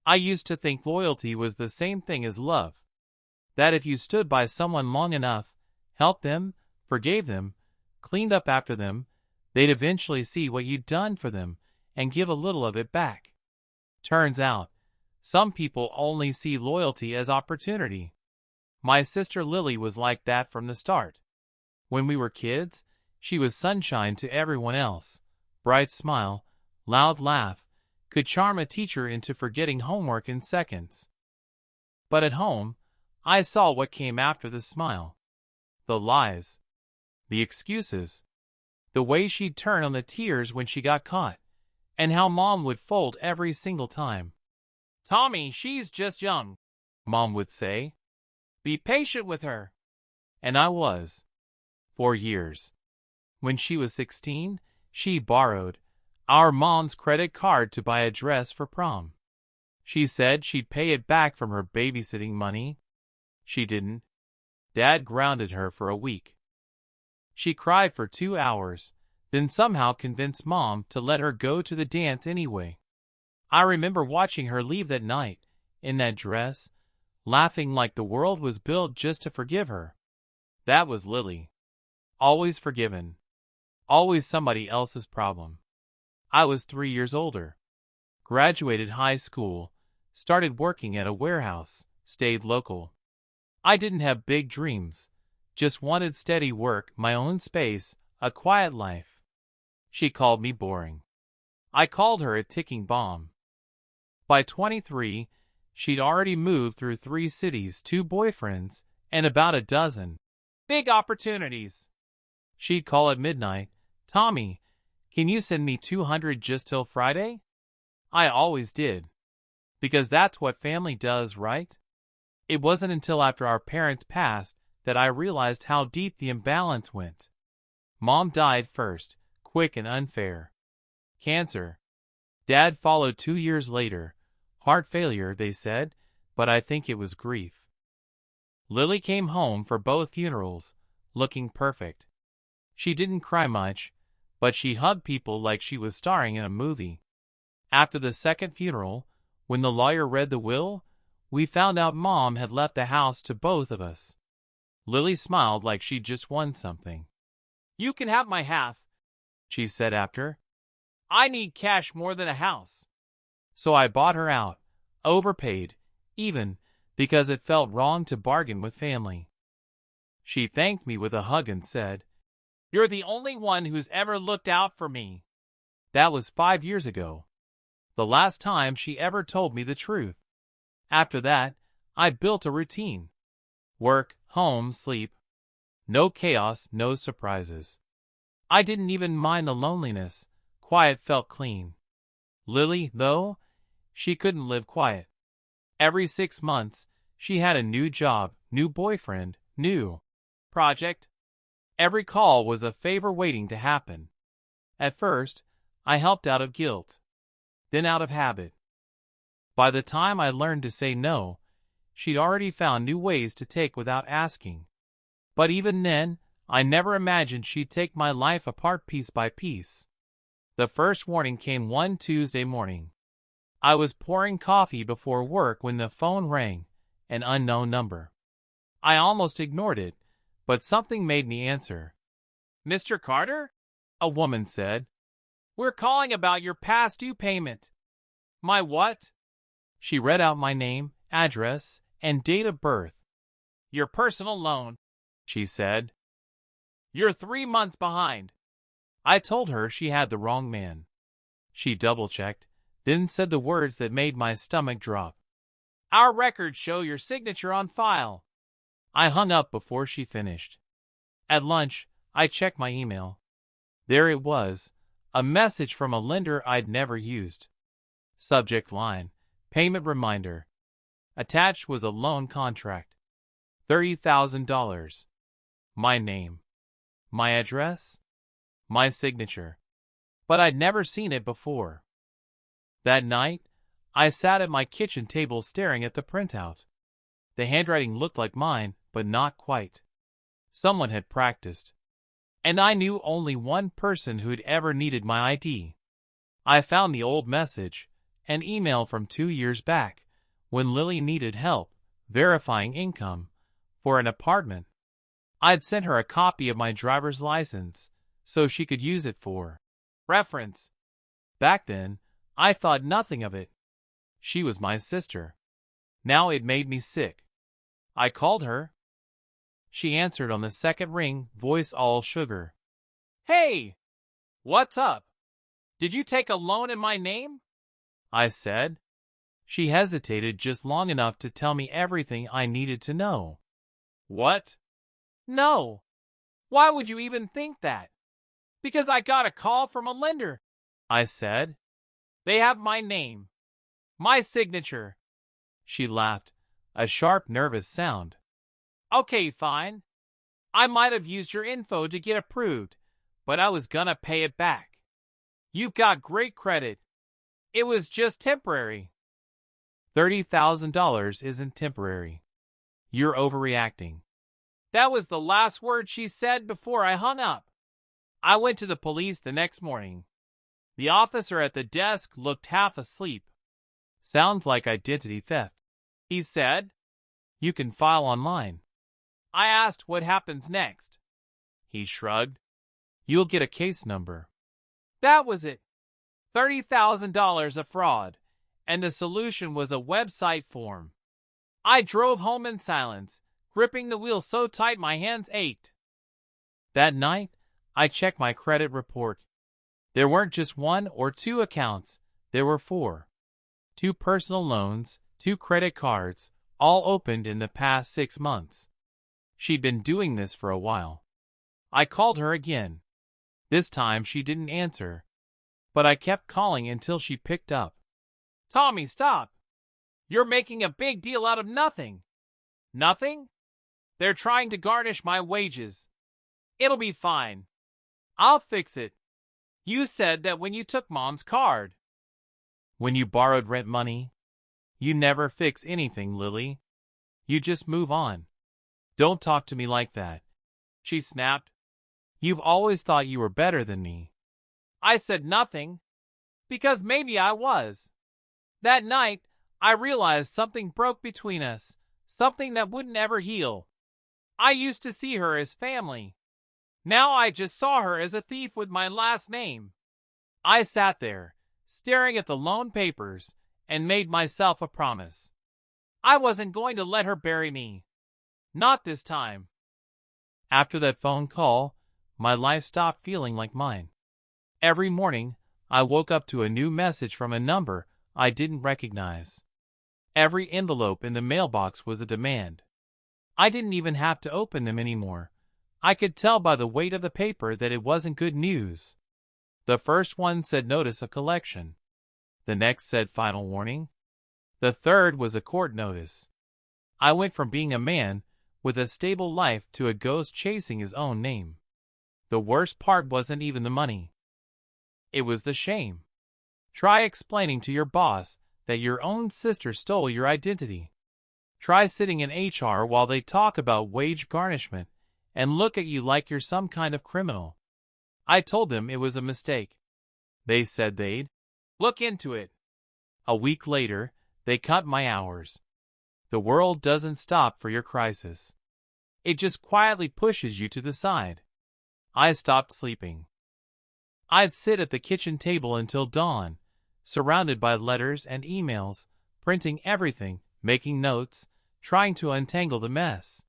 I used to think loyalty was the same thing as love. That if you stood by someone long enough, helped them, forgave them, cleaned up after them, they'd eventually see what you'd done for them and give a little of it back. Turns out, some people only see loyalty as opportunity. My sister Lily was like that from the start. When we were kids, she was sunshine to everyone else. Bright smile, loud laugh, could charm a teacher into forgetting homework in seconds. But at home, I saw what came after the smile. The lies. The excuses. The way she'd turn on the tears when she got caught. And how Mom would fold every single time. "Tommy, she's just young," Mom would say. "Be patient with her." And I was. For years. When she was 16, she borrowed our mom's credit card to buy a dress for prom. She said she'd pay it back from her babysitting money. She didn't. Dad grounded her for a week. She cried for 2 hours, then somehow convinced Mom to let her go to the dance anyway. I remember watching her leave that night, in that dress, laughing like the world was built just to forgive her. That was Lily. Always forgiven. Always somebody else's problem. I was 3 years older. Graduated high school, started working at a warehouse, stayed local. I didn't have big dreams, just wanted steady work, my own space, a quiet life. She called me boring. I called her a ticking bomb. By 23, she'd already moved through 3 cities, 2 boyfriends, and about a dozen big opportunities. She'd call at midnight, "Tommy, can you send me 200 just till Friday?" I always did. Because that's what family does, right? It wasn't until after our parents passed that I realized how deep the imbalance went. Mom died first, quick and unfair. Cancer. Dad followed 2 years later. Heart failure, they said, but I think it was grief. Lily came home for both funerals, looking perfect. She didn't cry much, but she hugged people like she was starring in a movie. After the second funeral, when the lawyer read the will, we found out Mom had left the house to both of us. Lily smiled like she'd just won something. "You can have my half," she said after. "I need cash more than a house." So I bought her out, overpaid, even, because it felt wrong to bargain with family. She thanked me with a hug and said, "You're the only one who's ever looked out for me." That was 5 years ago. The last time she ever told me the truth. After that, I built a routine. Work, home, sleep. No chaos, no surprises. I didn't even mind the loneliness. Quiet felt clean. Lily, though, she couldn't live quiet. Every 6 months, she had a new job, new boyfriend, new project. Every call was a favor waiting to happen. At first, I helped out of guilt, then out of habit. By the time I learned to say no, she'd already found new ways to take without asking. But even then, I never imagined she'd take my life apart piece by piece. The first warning came one Tuesday morning. I was pouring coffee before work when the phone rang, an unknown number. I almost ignored it, but something made me answer. "Mr. Carter?" a woman said. "We're calling about your past due payment." "My what?" She read out my name, address, and date of birth. "Your personal loan," she said. "You're 3 months behind." I told her she had the wrong man. She double-checked, then said the words that made my stomach drop. "Our records show your signature on file." I hung up before she finished. At lunch, I checked my email. There it was, a message from a lender I'd never used. Subject line, payment reminder. Attached was a loan contract. $30,000. My name. My address. My signature. But I'd never seen it before. That night, I sat at my kitchen table staring at the printout. The handwriting looked like mine, but not quite. Someone had practiced. And I knew only one person who'd ever needed my ID. I found the old message, an email from 2 years back when Lily needed help verifying income for an apartment. I'd sent her a copy of my driver's license so she could use it for reference. Back then, I thought nothing of it. She was my sister. Now it made me sick. I called her. She answered on the second ring, voice all sugar. "Hey! What's up? Did you take a loan in my name?" I said. She hesitated just long enough to tell me everything I needed to know. "What?" "No. Why would you even think that?" "Because I got a call from a lender," I said. "They have my name. My signature." She laughed, a sharp, nervous sound. "Okay, fine. I might have used your info to get approved, but I was gonna pay it back. You've got great credit. It was just temporary." $30,000 isn't temporary. You're overreacting. That was the last word she said before I hung up. I went to the police the next morning. The officer at the desk looked half asleep. "Sounds like identity theft," he said. "You can file online." I asked what happens next. He shrugged. "You'll get a case number." That was it. $30,000 of fraud, and the solution was a website form. I drove home in silence, gripping the wheel so tight my hands ached. That night, I checked my credit report. There weren't just 1 or 2 accounts, there were 4. 2 personal loans, 2 credit cards, all opened in the past 6 months. She'd been doing this for a while. I called her again. This time she didn't answer, but I kept calling until she picked up. "Tommy, stop! You're making a big deal out of nothing." "Nothing? They're trying to garnish my wages. It'll be fine. I'll fix it. You said that when you took Mom's card." "When you borrowed rent money? You never fix anything, Lily. You just move on. Don't talk to me like that," she snapped. "You've always thought you were better than me." I said nothing, because maybe I was. That night, I realized something broke between us, something that wouldn't ever heal. I used to see her as family. Now I just saw her as a thief with my last name. I sat there, staring at the loan papers, and made myself a promise. I wasn't going to let her bury me. Not this time. After that phone call, my life stopped feeling like mine. Every morning, I woke up to a new message from a number I didn't recognize. Every envelope in the mailbox was a demand. I didn't even have to open them anymore. I could tell by the weight of the paper that it wasn't good news. The first one said notice of collection. The next said final warning. The third was a court notice. I went from being a man with a stable life to a ghost chasing his own name. The worst part wasn't even the money. It was the shame. Try explaining to your boss that your own sister stole your identity. Try sitting in HR while they talk about wage garnishment and look at you like you're some kind of criminal. I told them it was a mistake. They said they'd look into it. A week later, they cut my hours. The world doesn't stop for your crisis. It just quietly pushes you to the side. I stopped sleeping. I'd sit at the kitchen table until dawn, surrounded by letters and emails, printing everything, making notes, trying to untangle the mess.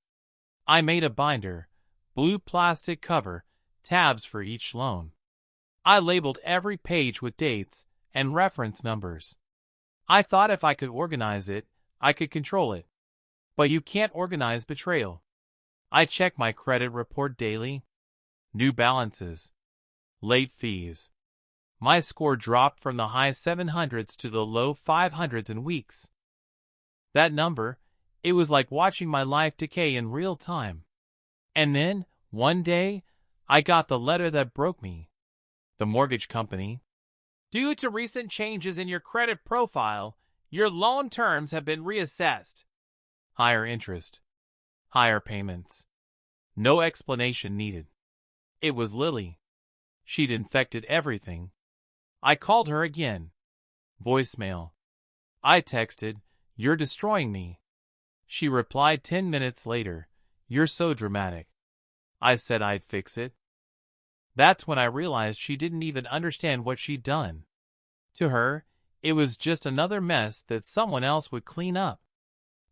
I made a binder, blue plastic cover, tabs for each loan. I labeled every page with dates and reference numbers. I thought if I could organize it, I could control it. But you can't organize betrayal. I check my credit report daily. New balances. Late fees. My score dropped from the high 700s to the low 500s in weeks. That number, it was like watching my life decay in real time. And then, one day, I got the letter that broke me. The mortgage company. Due to recent changes in your credit profile, your loan terms have been reassessed. Higher interest. Higher payments. No explanation needed. It was Lily. She'd infected everything. I called her again. Voicemail. I texted, "You're destroying me." She replied 10 minutes later, "You're so dramatic." I said I'd fix it. That's when I realized she didn't even understand what she'd done. To her, it was just another mess that someone else would clean up.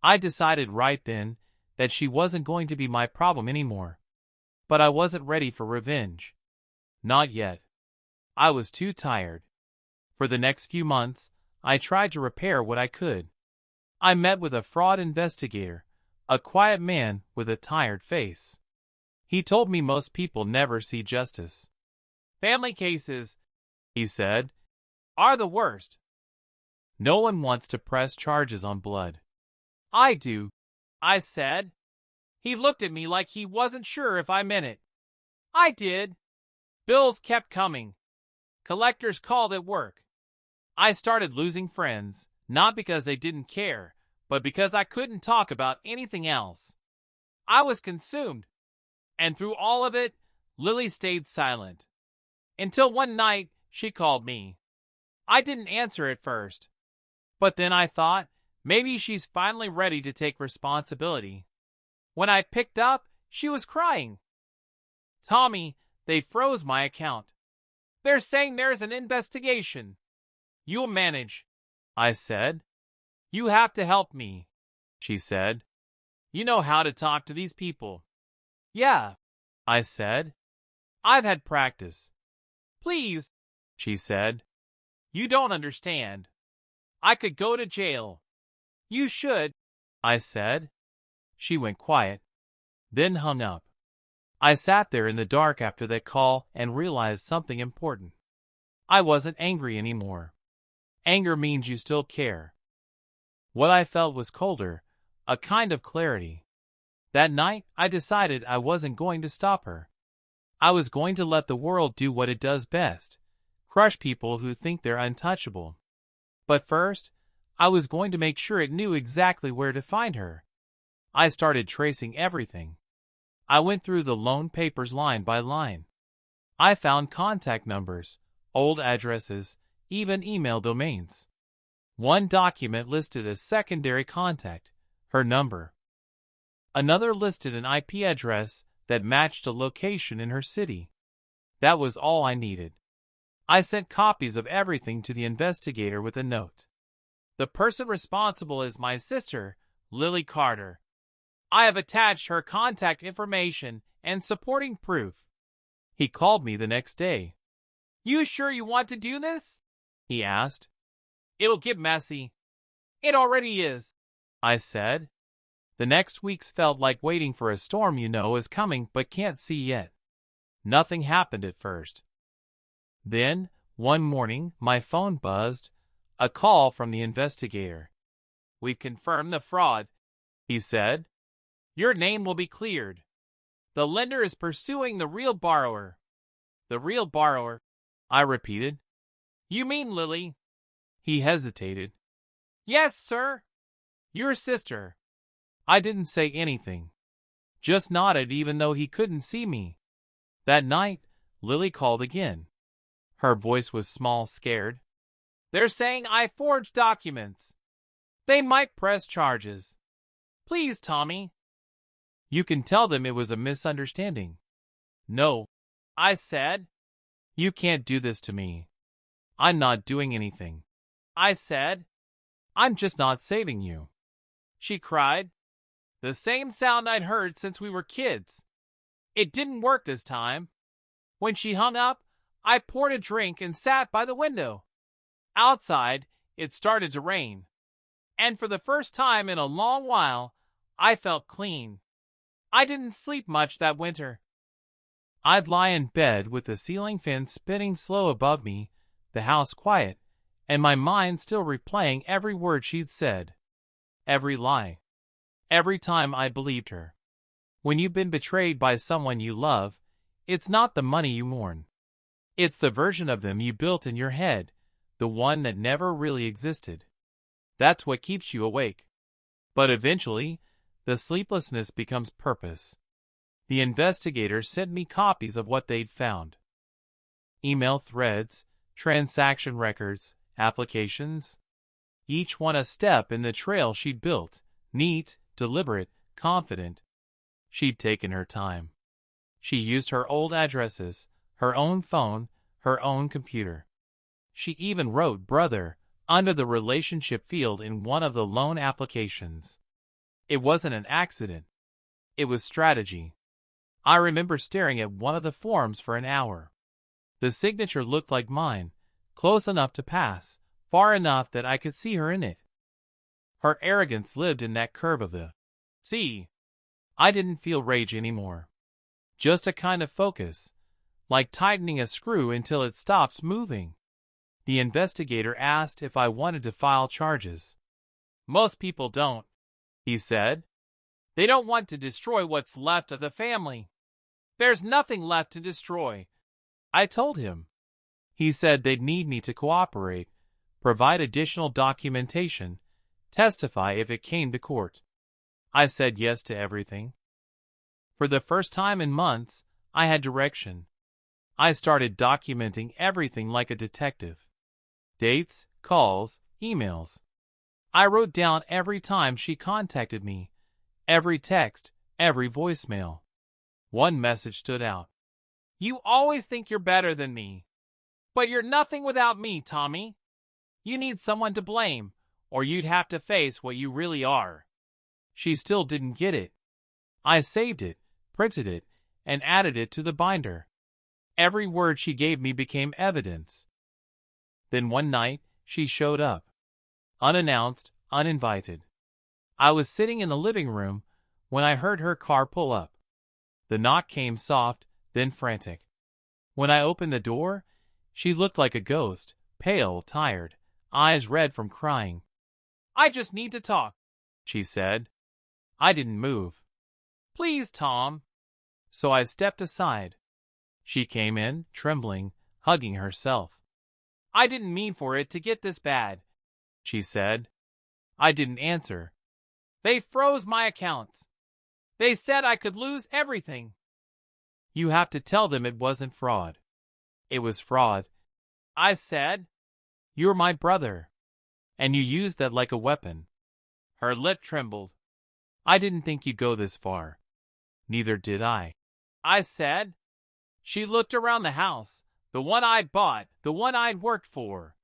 I decided right then that she wasn't going to be my problem anymore. But I wasn't ready for revenge. Not yet. I was too tired. For the next few months, I tried to repair what I could. I met with a fraud investigator, a quiet man with a tired face. He told me most people never see justice. "Family cases," he said, "are the worst. No one wants to press charges on blood." "I do," I said. He looked at me like he wasn't sure if I meant it. I did. Bills kept coming. Collectors called at work. I started losing friends, not because they didn't care, but because I couldn't talk about anything else. I was consumed. And through all of it, Lily stayed silent. Until one night, she called me. I didn't answer at first. But then I thought, maybe she's finally ready to take responsibility. When I picked up, she was crying. "Tommy, they froze my account. They're saying there's an investigation." "You'll manage," I said. "You have to help me," she said. "You know how to talk to these people." "Yeah," I said. "I've had practice." "Please," she said. "You don't understand. I could go to jail." "You should," I said. She went quiet, then hung up. I sat there in the dark after that call and realized something important. I wasn't angry anymore. Anger means you still care. What I felt was colder, a kind of clarity. That night, I decided I wasn't going to stop her. I was going to let the world do what it does best, crush people who think they're untouchable. But first, I was going to make sure it knew exactly where to find her. I started tracing everything. I went through the loan papers line by line. I found contact numbers, old addresses, even email domains. One document listed a secondary contact, her number. Another listed an IP address that matched a location in her city. That was all I needed. I sent copies of everything to the investigator with a note. "The person responsible is my sister, Lily Carter. I have attached her contact information and supporting proof." He called me the next day. "You sure you want to do this?" he asked. "It'll get messy." "It already is," I said. The next weeks felt like waiting for a storm you know is coming but can't see yet. Nothing happened at first. Then, one morning, my phone buzzed, a call from the investigator. "We've confirmed the fraud," he said. "Your name will be cleared. The lender is pursuing the real borrower." "The real borrower," I repeated. "You mean Lily?" He hesitated. "Yes, sir. Your sister." I didn't say anything. Just nodded even though he couldn't see me. That night, Lily called again. Her voice was small, scared. "They're saying I forged documents. They might press charges. Please, Tommy." "You can tell them it was a misunderstanding." "No," I said. "You can't do this to me. I'm not doing anything," I said. "I'm just not saving you." She cried. The same sound I'd heard since we were kids. It didn't work this time. When she hung up, I poured a drink and sat by the window. Outside, it started to rain. And for the first time in a long while, I felt clean. I didn't sleep much that winter. I'd lie in bed with the ceiling fan spinning slow above me, the house quiet, and my mind still replaying every word she'd said. Every lie. Every time I believed her. When you've been betrayed by someone you love, it's not the money you mourn. It's the version of them you built in your head, the one that never really existed. That's what keeps you awake. But eventually, the sleeplessness becomes purpose. The investigator sent me copies of what they'd found. Email threads, transaction records, applications, each one a step in the trail she'd built, neat, deliberate, confident. She'd taken her time. She used her old addresses, her own phone, her own computer. She even wrote brother under the relationship field in one of the loan applications. It wasn't an accident. It was strategy. I remember staring at one of the forms for an hour. The signature looked like mine, close enough to pass, far enough that I could see her in it. Her arrogance lived in that curve of the C. I didn't feel rage anymore. Just a kind of focus, like tightening a screw until it stops moving. The investigator asked if I wanted to file charges. Most people don't, he said. They don't want to destroy what's left of the family. There's nothing left to destroy, I told him. He said they'd need me to cooperate, provide additional documentation, testify if it came to court. I said yes to everything. For the first time in months, I had direction. I started documenting everything like a detective. Dates, calls, emails. I wrote down every time she contacted me, every text, every voicemail. One message stood out. You always think you're better than me. But you're nothing without me, Tommy. You need someone to blame, or you'd have to face what you really are. She still didn't get it. I saved it, printed it, and added it to the binder. Every word she gave me became evidence. Then one night, she showed up. Unannounced, uninvited. I was sitting in the living room when I heard her car pull up. The knock came soft, then frantic. When I opened the door, she looked like a ghost, pale, tired, eyes red from crying. I just need to talk, she said. I didn't move. Please, Tom. So I stepped aside. She came in, trembling, hugging herself. I didn't mean for it to get this bad, she said. I didn't answer. They froze my accounts. They said I could lose everything. You have to tell them it wasn't fraud. It was fraud, I said. You're my brother. And you used that like a weapon. Her lip trembled. I didn't think you'd go this far. Neither did I said. She looked around the house, the one I'd bought, the one I'd worked for.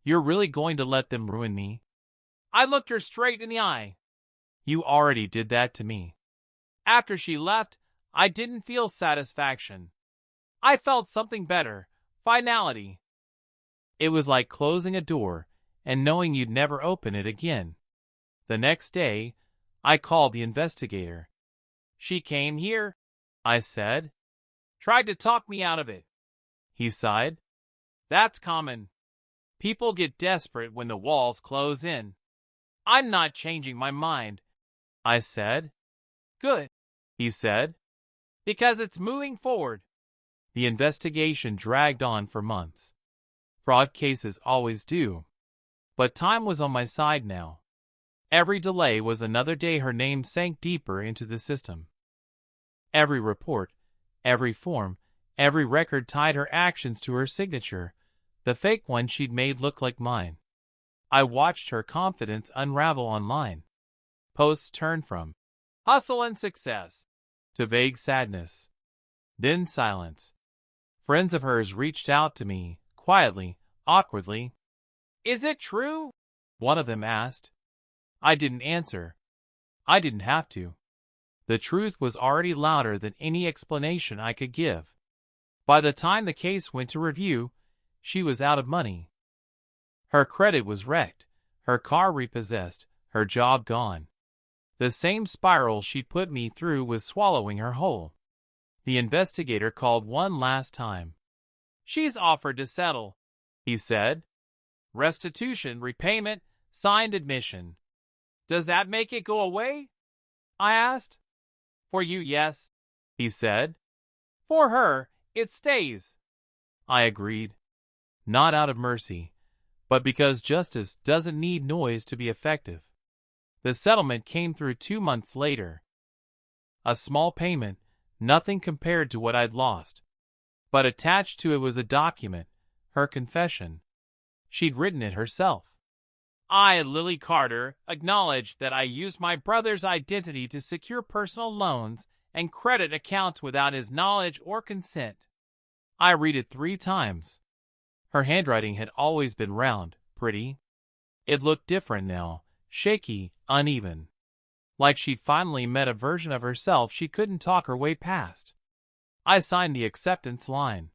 You're really going to let them ruin me? I looked her straight in the eye. You already did that to me. After she left, I didn't feel satisfaction. I felt something better, finality. It was like closing a door and knowing you'd never open it again. The next day, I called the investigator. She came here, I said. Tried to talk me out of it. He sighed. That's common. People get desperate when the walls close in. I'm not changing my mind, I said. Good, he said. Because it's moving forward. The investigation dragged on for months. Fraud cases always do. But time was on my side now. Every delay was another day her name sank deeper into the system. Every report, every form, every record tied her actions to her signature, the fake one she'd made look like mine. I watched her confidence unravel online. Posts turned from hustle and success to vague sadness. Then silence. Friends of hers reached out to me, quietly, awkwardly. Is it true? One of them asked. I didn't answer. I didn't have to. The truth was already louder than any explanation I could give. By the time the case went to review, she was out of money. Her credit was wrecked, her car repossessed, her job gone. The same spiral she'd put me through was swallowing her whole. The investigator called one last time. She's offered to settle, he said. Restitution, repayment, signed admission. Does that make it go away? I asked. For you, yes, he said. For her, it stays. I agreed. Not out of mercy, but because justice doesn't need noise to be effective. The settlement came through 2 months later. A small payment, nothing compared to what I'd lost. But attached to it was a document, her confession. She'd written it herself. I, Lily Carter, acknowledge that I used my brother's identity to secure personal loans and credit accounts without his knowledge or consent. I read it 3 times. Her handwriting had always been round, pretty. It looked different now, shaky, uneven. Like she'd finally met a version of herself she couldn't talk her way past. I signed the acceptance line.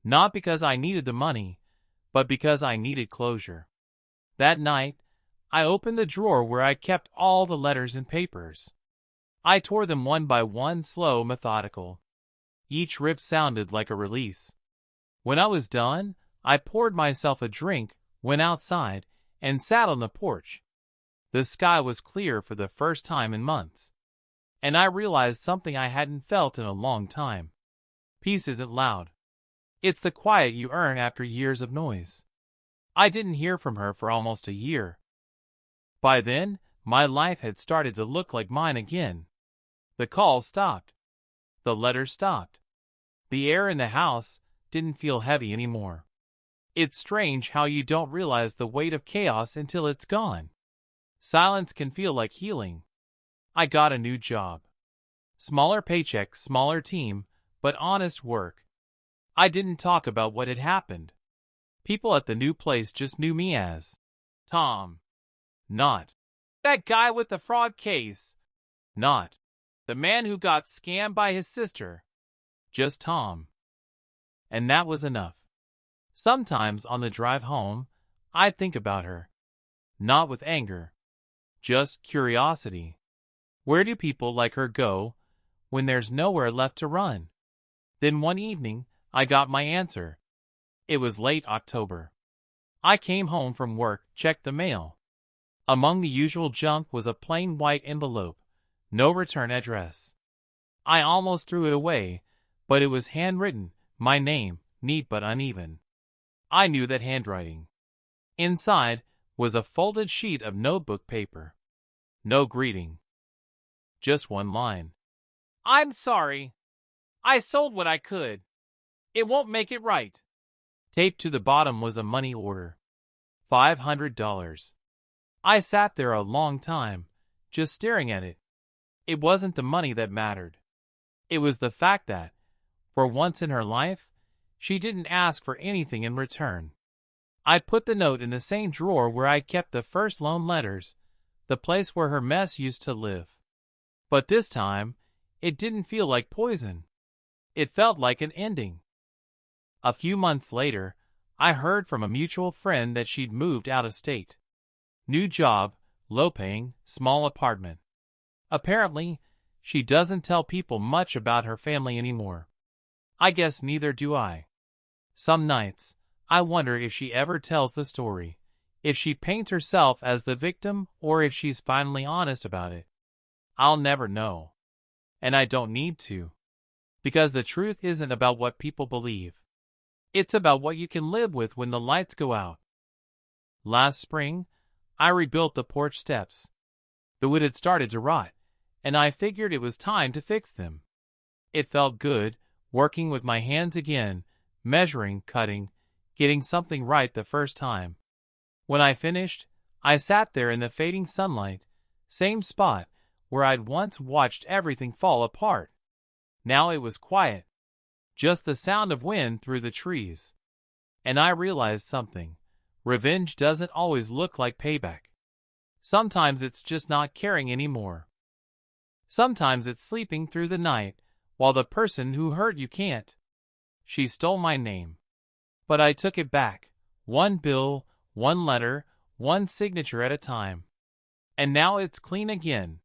Not because I needed the money, but because I needed closure. That night, I opened the drawer where I kept all the letters and papers. I tore them one by one, slow, methodical. Each rip sounded like a release. When I was done, I poured myself a drink, went outside, and sat on the porch. The sky was clear for the first time in months. And I realized something I hadn't felt in a long time. Peace isn't loud. It's the quiet you earn after years of noise. I didn't hear from her for almost a year. By then, my life had started to look like mine again. The calls stopped. The letters stopped. The air in the house didn't feel heavy anymore. It's strange how you don't realize the weight of chaos until it's gone. Silence can feel like healing. I got a new job. Smaller paycheck, smaller team, but honest work. I didn't talk about what had happened. People at the new place just knew me as Tom. Not that guy with the fraud case. Not the man who got scammed by his sister. Just Tom. And that was enough. Sometimes on the drive home, I'd think about her. Not with anger. Just curiosity. Where do people like her go when there's nowhere left to run? Then one evening, I got my answer. It was late October. I came home from work, checked the mail. Among the usual junk was a plain white envelope, no return address. I almost threw it away, but it was handwritten, my name, neat but uneven. I knew that handwriting. Inside was a folded sheet of notebook paper. No greeting. Just one line. I'm sorry. I sold what I could. It won't make it right. Taped to the bottom was a money order. $500. I sat there a long time, just staring at it. It wasn't the money that mattered. It was the fact that, for once in her life, she didn't ask for anything in return. I'd put the note in the same drawer where I kept the first loan letters, the place where her mess used to live. But this time, it didn't feel like poison. It felt like an ending. A few months later, I heard from a mutual friend that she'd moved out of state. New job, low-paying, small apartment. Apparently, she doesn't tell people much about her family anymore. I guess neither do I. Some nights, I wonder if she ever tells the story, if she paints herself as the victim or if she's finally honest about it. I'll never know. And I don't need to. Because the truth isn't about what people believe. It's about what you can live with when the lights go out. Last spring, I rebuilt the porch steps. The wood had started to rot, and I figured it was time to fix them. It felt good, working with my hands again, measuring, cutting, getting something right the first time. When I finished, I sat there in the fading sunlight, same spot where I'd once watched everything fall apart. Now it was quiet, just the sound of wind through the trees. And I realized something. Revenge doesn't always look like payback. Sometimes it's just not caring anymore. Sometimes it's sleeping through the night, while the person who hurt you can't. She stole my name. But I took it back, one bill, one letter, one signature at a time. And now it's clean again.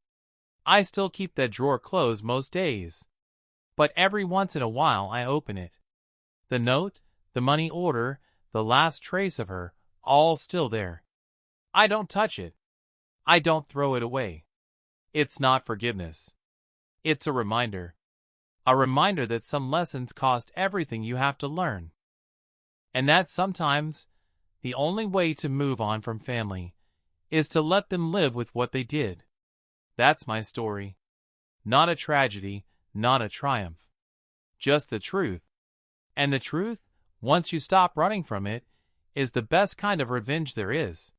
I still keep that drawer closed most days. But every once in a while I open it. The note, the money order, the last trace of her, all still there. I don't touch it. I don't throw it away. It's not forgiveness. It's a reminder. A reminder that some lessons cost everything you have to learn. And that sometimes, the only way to move on from family is to let them live with what they did. That's my story. Not a tragedy, not a triumph. Just the truth. And the truth, once you stop running from it, is the best kind of revenge there is.